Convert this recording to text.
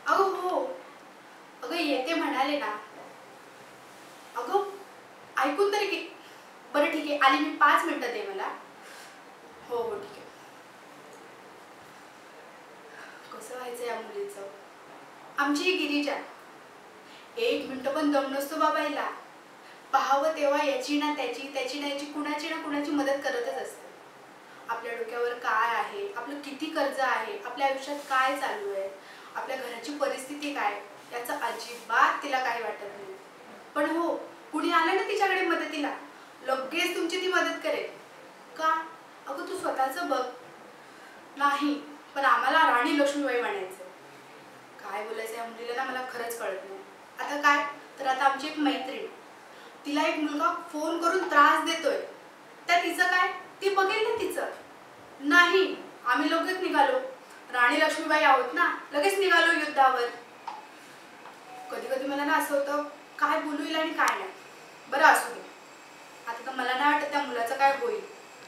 अगं हो, अगं येते म्हणाले ना. अगं ऐकून तरी की. बरं ठीक आहे, आली मी, 5 मिनिटं दे मला. हो हो ठीक आहे. कसं व्हायचं या मुलीचं. आमची ही गिरिजा 1 मिनिट पण दम नसतो बाबा हिला. पाहावं तेव्हा याची ना त्याची, त्याची ना याची, कुणाची ना कुणाची मदत करतच असते. आपल्या डोक्यावर काय आहे, आपलं किती कर्ज आहे, आपल्या आयुष्यात काय चालू आहे, आपल्या घराची परिस्थिती काय, याचं अजिबात तिला काही वाटत नाही. पण हो, कुणी आलं ना तिच्याकडे मदतीला, लगेच तुमची ती मदत करेल. का? अगं तू स्वतःचं बघ. नाही, पण आम्हाला राणी लक्ष्मीबाई म्हणायचं. काय बोलायचं या मुलीला ना, मला खरंच कळत नाही. आता काय, तर आता आमची एक मैत्रीण, तिला एक मुलगा फोन करून त्रास देतोय, तर तिचं काय, ती बघेल ना तिचं. नाही, आम्ही लगेच निघालो. राणी लक्ष्मीबाई आहोत ना, लगेच निघालो युद्धावर. कधी कधी मला ना असं होतं, काय बोलू येईल आणि काय नाही. बरं असू दे.